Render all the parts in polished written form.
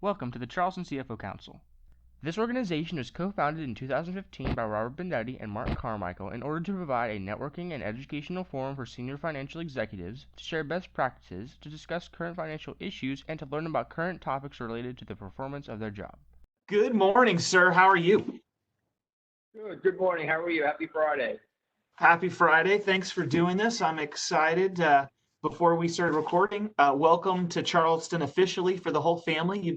Welcome to the Charleston CFO Council. This organization was co-founded in 2015 by Robert Bendetti and Mark Carmichael in order to provide a networking and educational forum for senior financial executives to share best practices, to discuss current financial issues, and to learn about current topics related to the performance of their job. Good morning, sir. How are you? Good. Good morning. How are you? Happy Friday. Happy Friday. Thanks for doing this. I'm excited. Before we started recording, welcome to Charleston officially for the whole family.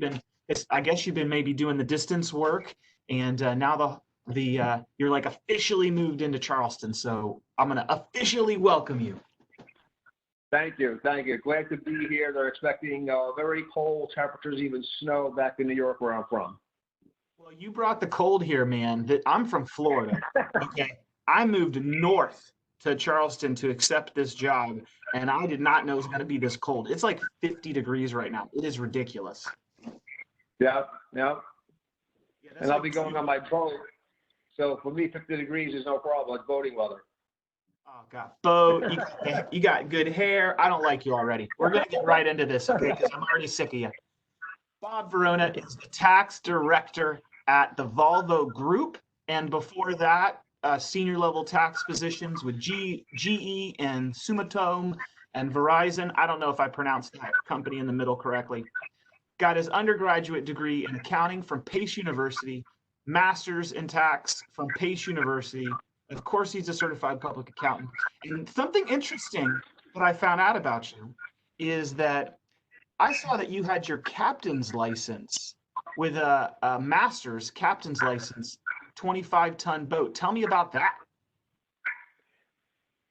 I guess you've been maybe doing the distance work, and now you're like officially moved into Charleston. So I'm gonna officially welcome you. Thank you. Thank you. Glad to be here. They're expecting very cold temperatures, even snow back in New York where I'm from. Well, you brought the cold here, man. I'm from Florida. Okay. I moved north to Charleston to accept this job, and I did not know it was going to be this cold. It's like 50 degrees right now. It is ridiculous. Yeah. Yeah, And I'll be going on my boat. So for me, 50 degrees is no problem. It's boating weather. Oh, God. Bo, you got good hair. I don't like you already. We're going to get right into this, okay, because I'm already sick of you. Bob Verona is the tax director at the Volvo Group, and before that, senior level tax positions with GE and Sumitomo and Verizon. I don't know if I pronounced that company in the middle correctly. Got his undergraduate degree in accounting from Pace University, master's in tax from Pace University. Of course, he's a certified public accountant. And something interesting that I found out about you is that I saw that you had your captain's license with a master's captain's license, 25-ton boat. Tell me about that.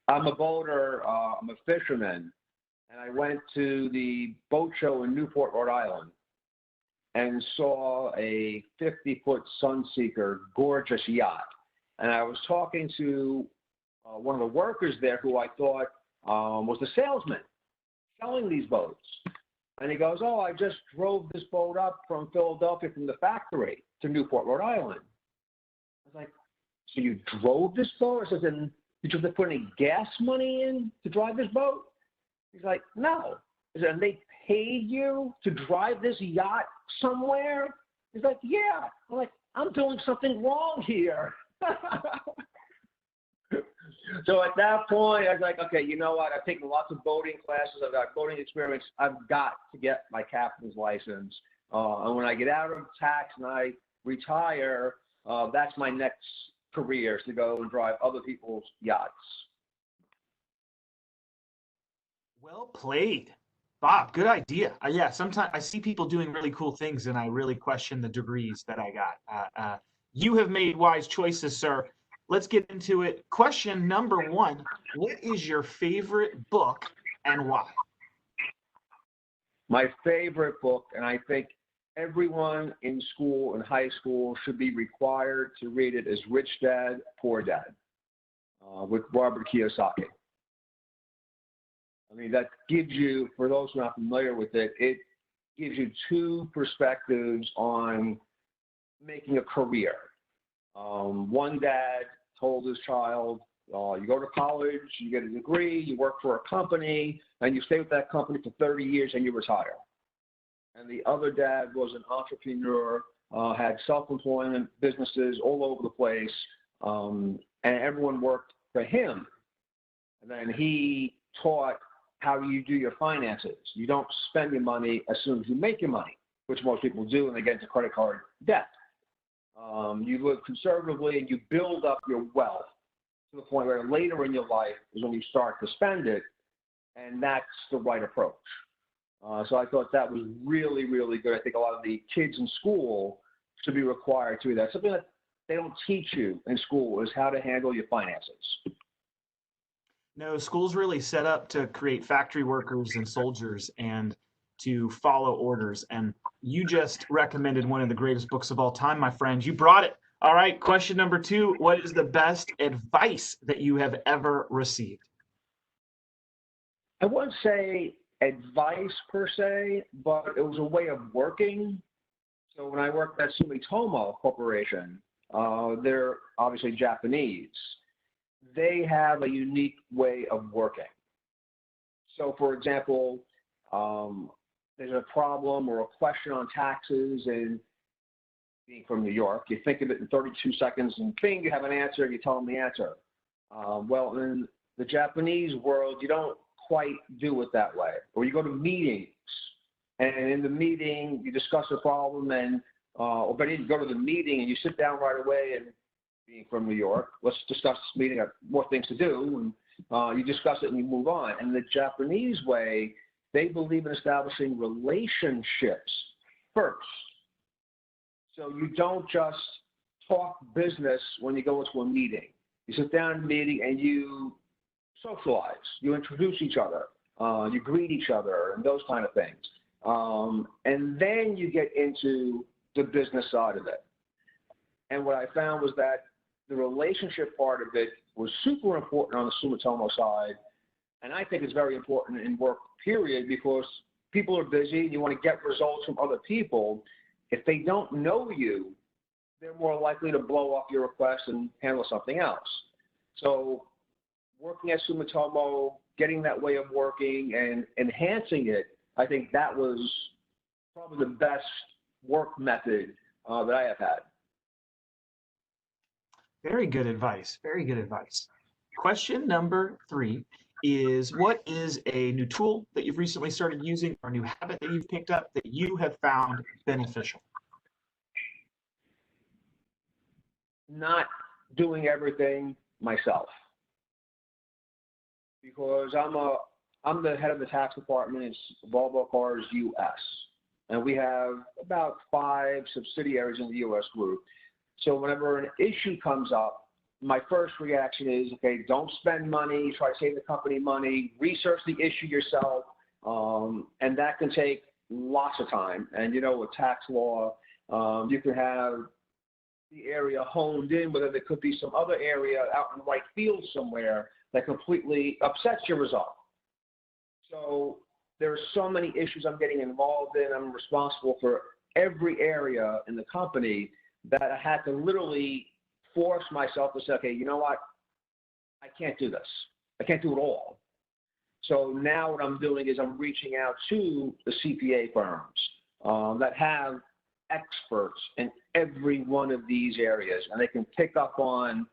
I'm a boater. I'm a fisherman. And I went to the boat show in Newport, Rhode Island, and saw a 50-foot Sunseeker, gorgeous yacht. And I was talking to one of the workers there who I thought was the salesman selling these boats. And he goes, "Oh, I just drove this boat up from Philadelphia from the factory to Newport, Rhode Island." I was like, "So you drove this boat?" I said, "And did you have to put any gas money in to drive this boat?" He's like, "No." I said, "And they paid you to drive this yacht somewhere?" He's like, "Yeah." I'm like, "I'm doing something wrong here." So at that point, I was like, okay, you know what? I've taken lots of boating classes. I've got boating experience. I've got to get my captain's license. And when I get out of tax and I retire, that's my next career, is to go and drive other people's yachts. Well played, Bob. Good idea. Yeah, sometimes I see people doing really cool things, and I really question the degrees that I got. You have made wise choices, sir. Let's get into it. Question number one: what is your favorite book and why? My favorite book, and I think everyone in school, in high school, should be required to read it, is Rich Dad, Poor Dad, with Robert Kiyosaki. I mean, that gives you, for those who are not familiar with it, it gives you two perspectives on making a career. One dad told his child, you go to college, you get a degree, you work for a company, and you stay with that company for 30 years and you retire. And the other dad was an entrepreneur, had self-employment businesses all over the place, and everyone worked for him. And then he taught how you do your finances. You don't spend your money as soon as you make your money, which most people do, and they get into credit card debt. You live conservatively and you build up your wealth to the point where later in your life is when you start to spend it, and that's the right approach. So I thought that was really, really good. I think a lot of the kids in school should be required to do that. Something that they don't teach you in school is how to handle your finances. No, school's really set up to create factory workers and soldiers and to follow orders. And you just recommended one of the greatest books of all time, my friend. You brought it. All right, question number two: what is the best advice that you have ever received? I wouldn't say advice per se, but it was a way of working. So when I worked at Sumitomo Corporation, they're obviously Japanese. They have a unique way of working. So, for example, there's a problem or a question on taxes, and being from New York, you think of it in 32 seconds and bing, you have an answer, you tell them the answer. Well, in the Japanese world, you don't quite do it that way. Or you go to meetings, and in the meeting, you discuss a problem, and or better, you go to the meeting and you sit down right away, and being from New York, let's discuss this meeting, I have more things to do, and you discuss it and you move on. And the Japanese way, they believe in establishing relationships first. So you don't just talk business when you go into a meeting. You sit down in a meeting and you socialize, you introduce each other, you greet each other, and those kind of things. And then you get into the business side of it. And what I found was that the relationship part of it was super important on the Sumitomo side. And I think it's very important in work, period, because people are busy and you want to get results from other people. If they don't know you, they're more likely to blow off your request and handle something else. So working at Sumitomo, getting that way of working and enhancing it, I think that was probably the best work method that I have had. Very good advice. Very good advice. Question number 3 is, what is a new tool that you've recently started using or a new habit that you've picked up that you have found beneficial? Not doing everything myself, because I'm the head of the tax department in Volvo Cars US, and we have about 5 subsidiaries in the US group. So whenever an issue comes up, my first reaction is, okay, don't spend money, try to save the company money, research the issue yourself, and that can take lots of time. And with tax law, you can have the area honed in, but then there could be some other area out in right field somewhere that completely upsets your result. So there are so many issues I'm getting involved in. I'm responsible for every area in the company that I had to literally force myself to say, okay, you know what? I can't do this. I can't do it all. So now what I'm doing is I'm reaching out to the CPA firms that have experts in every one of these areas, and they can pick up on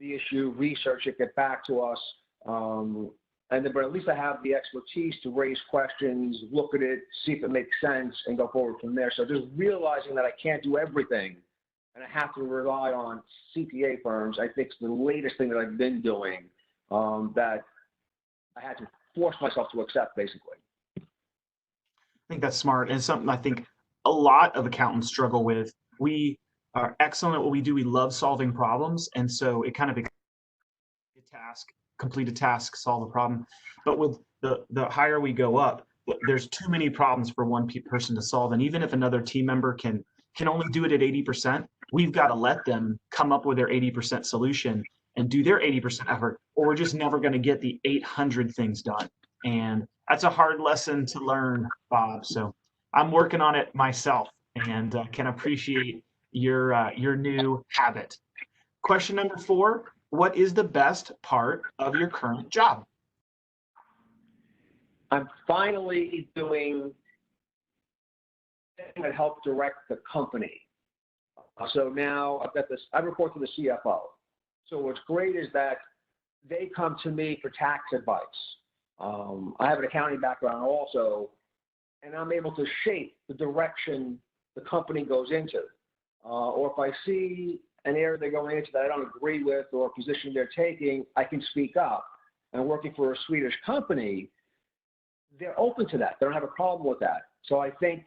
the issue, research it, get back to us, but at least I have the expertise to raise questions, look at it, see if it makes sense, and go forward from there. So just realizing that I can't do everything and I have to rely on CPA firms, I think is the latest thing that I've been doing that I had to force myself to accept, basically. I think that's smart, and something I think a lot of accountants struggle with. We are excellent at what we do. We love solving problems, and so it kind of complete a task, solve a problem. But with the higher we go up, there's too many problems for one person to solve. And even if another team member can only do it at 80%, we've got to let them come up with their 80% solution and do their 80% effort, or we're just never going to get the 800 things done. And that's a hard lesson to learn, Bob. So I'm working on it myself, and can appreciate your new habit. Question number 4, what is the best part of your current job? I'm finally doing something that helps direct the company. So now I've got this, I report to the CFO. So what's great is that they come to me for tax advice. I have an accounting background also, and I'm able to shape the direction the company goes into. Or if I see an area they're going into that I don't agree with or a position they're taking, I can speak up. And working for a Swedish company, they're open to that. They don't have a problem with that. So I think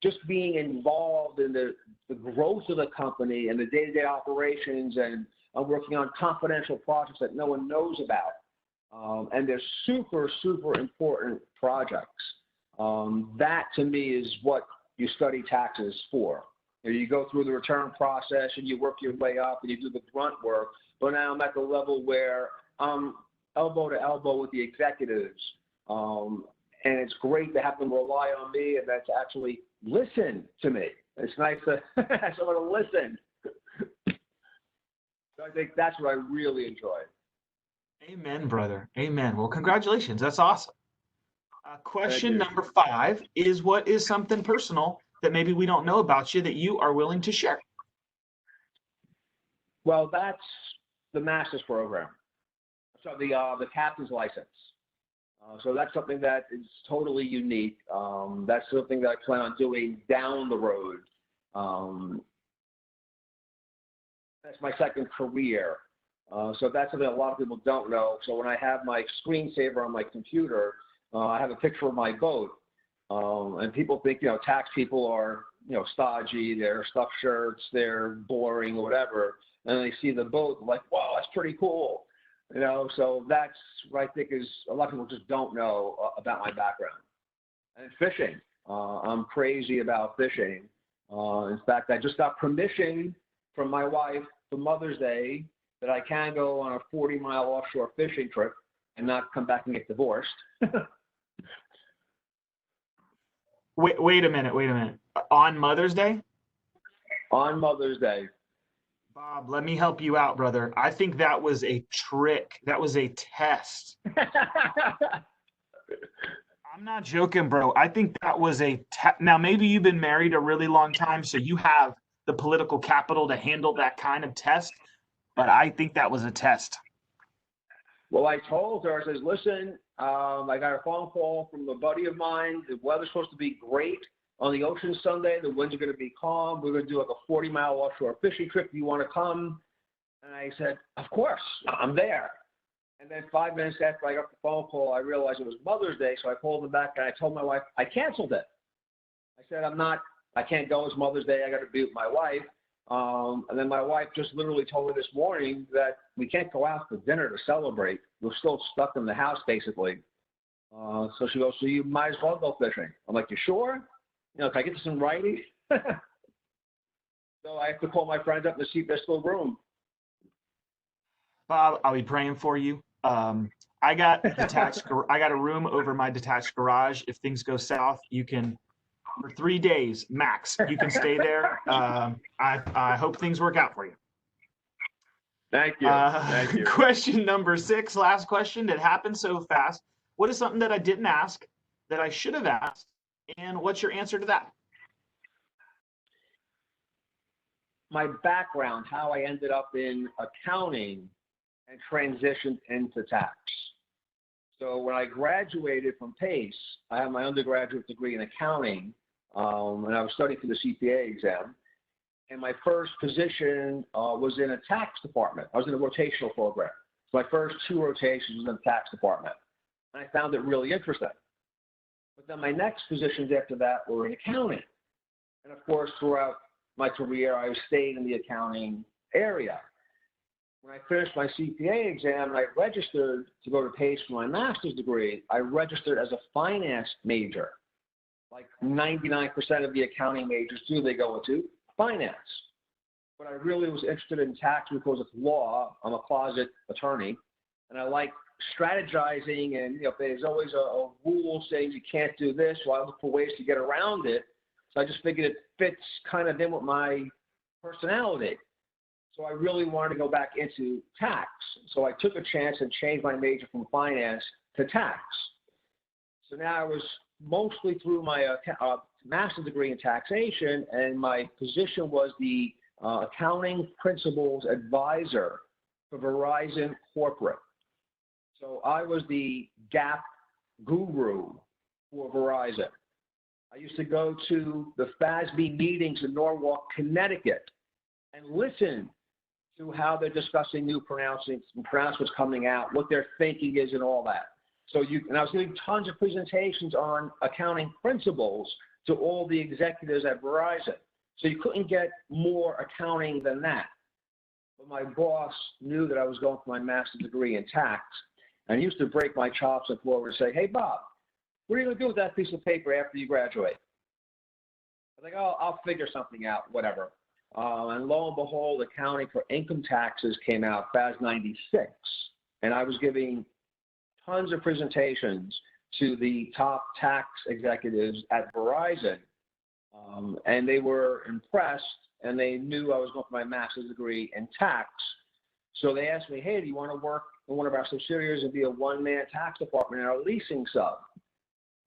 just being involved in the growth of the company and the day-to-day operations, and I'm working on confidential projects that no one knows about. And they're super, super important projects. That to me is what you study taxes for. You go through the return process and you work your way up and you do the grunt work. But now I'm at the level where I'm elbow to elbow with the executives. And it's great to have them rely on me and to actually listen to me. It's nice to have someone to listen. So I think that's what I really enjoy. Amen, brother. Amen. Well, congratulations. That's awesome. Question number 5 is, what is something personal that maybe we don't know about you that you are willing to share? Well, that's the master's program. So the captain's license. So that's something that is totally unique. That's something that I plan on doing down the road. That's my second career. So that's something a lot of people don't know. So when I have my screensaver on my computer, I have a picture of my boat. And people think, tax people are, stodgy, they're stuffed shirts, they're boring or whatever. And they see the boat, like, wow, that's pretty cool. So that's what I think is a lot of people just don't know about my background. And fishing. I'm crazy about fishing. In fact, I just got permission from my wife for Mother's Day that I can go on a 40-mile offshore fishing trip and not come back and get divorced. Wait a minute. On Mother's Day? On Mother's Day. Bob, let me help you out, brother. I think that was a trick. That was a test. I'm not joking, bro. I think that was now, maybe you've been married a really long time, so you have the political capital to handle that kind of test, but I think that was a test. Well, I told her, I says, listen, I got a phone call from a buddy of mine. The weather's supposed to be great on the ocean Sunday. The winds are going to be calm. We're going to do like a 40-mile offshore fishing trip. Do you want to come? And I said, of course, I'm there. And then 5 minutes after I got the phone call, I realized it was Mother's Day. So I called him back and I told my wife, I canceled it. I said, I can't go. It's Mother's Day. I got to be with my wife. And then my wife just literally told me this morning that we can't go out for dinner to celebrate. We're still stuck in the house, basically. So she goes, so you might as well go fishing. I'm like, you sure? Can I get this in writing? So I have to call my friends up to see if they're still room. Bob, I'll be praying for you. I got a room over my detached garage. If things go south, you can, for 3 days max, you can stay there. I hope things work out for you. Thank you. Thank you. Question number 6, last question. It happened so fast. What is something that I didn't ask that I should have asked? And what's your answer to that? My background, how I ended up in accounting and transitioned into tax. So when I graduated from Pace, I had my undergraduate degree in accounting, and I was studying for the CPA exam. And my first position was in a tax department. I was in a rotational program. So my first 2 rotations was in the tax department. And I found it really interesting. But then my next positions after that were in accounting. And of course, throughout my career, I stayed in the accounting area. When I finished my CPA exam and I registered to go to Pace for my master's degree, I registered as a finance major. Like 99% of the accounting majors do, they go into finance. But I really was interested in tax because it's law. I'm a closet attorney, and I like strategizing, and there's always a rule saying you can't do this, so I look for ways to get around it. So I just figured it fits kind of in with my personality. So I really wanted to go back into tax. So I took a chance and changed my major from finance to tax. So now I was mostly through my master's degree in taxation, and my position was the accounting principles advisor for Verizon Corporate. So I was the GAAP guru for Verizon. I used to go to the FASB meetings in Norwalk, Connecticut, and listen to how they're discussing new pronouncements coming out, what their thinking is, and all that. And I was giving tons of presentations on accounting principles to all the executives at Verizon. So you couldn't get more accounting than that. But my boss knew that I was going for my master's degree in tax, and he used to break my chops and forward and say, hey, Bob, what are you going to do with that piece of paper after you graduate? I was like, oh, I'll figure something out, whatever. And lo and behold, accounting for income taxes came out, FAS 96. And I was giving tons of presentations to the top tax executives at Verizon. And they were impressed, and they knew I was going for my master's degree in tax. So they asked me, hey, do you want to work in one of our subsidiaries and be a one-man tax department in our leasing sub?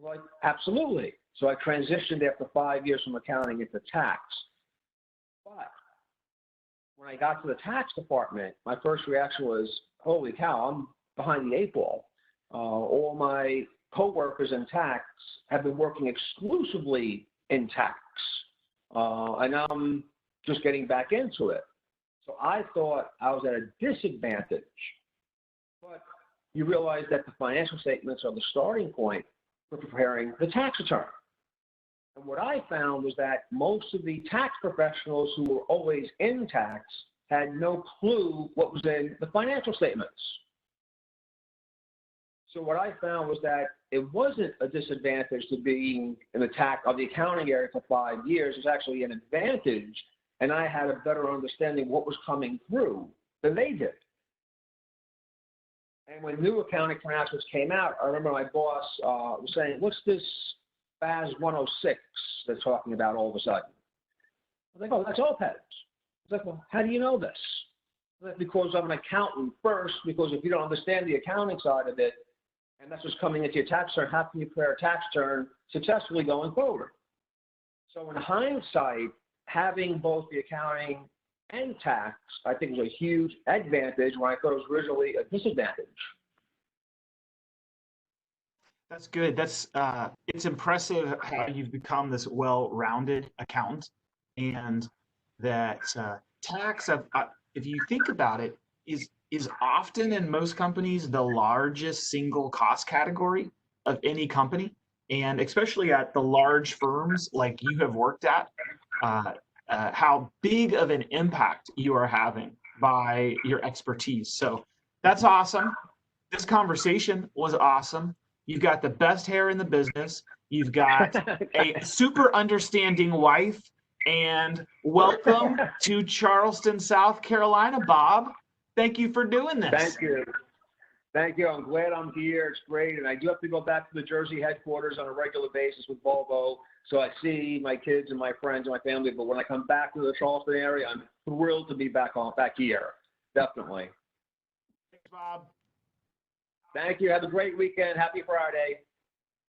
Like, absolutely. So I transitioned after 5 years from accounting into tax. But when I got to the tax department, my first reaction was, holy cow, I'm behind the eight ball. All my coworkers in tax have been working exclusively in tax. And I'm just getting back into it. So I thought I was at a disadvantage. But you realize that the financial statements are the starting point for preparing the tax return. And what I found was that most of the tax professionals who were always in tax had no clue what was in the financial statements. So what I found was that it wasn't a disadvantage to being in the tax of the accounting area for 5 years. It was actually an advantage, and I had a better understanding of what was coming through than they did. And when new accounting pronouncements came out, I remember my boss was saying, what's this FAS 106 they're talking about all of a sudden? I was like, oh, that's OPEBs. I was like, well, how do you know this? I was like, because I'm an accountant first, because if you don't understand the accounting side of it, and that's what's coming into your tax return, how can you prepare a tax return successfully going forward? So in hindsight, having both the accounting and tax, I think, was a huge advantage when I thought it was originally a disadvantage. That's good. That's it's impressive how you've become this well-rounded accountant, and that tax, if you think about it, is often in most companies the largest single cost category of any company, and especially at the large firms like you have worked at, how big of an impact you are having by your expertise. So that's awesome. This conversation was awesome. You've got the best hair in the business. You've got a super understanding wife, and welcome to Charleston, South Carolina, Bob. Thank you for doing this. Thank you. Thank you. I'm glad I'm here. It's great. And I do have to go back to the Jersey headquarters on a regular basis with Volvo. So I see my kids and my friends and my family. But when I come back to the Charleston area, I'm thrilled to be back here. Definitely. Thanks, Bob. Thank you. Have a great weekend. Happy Friday.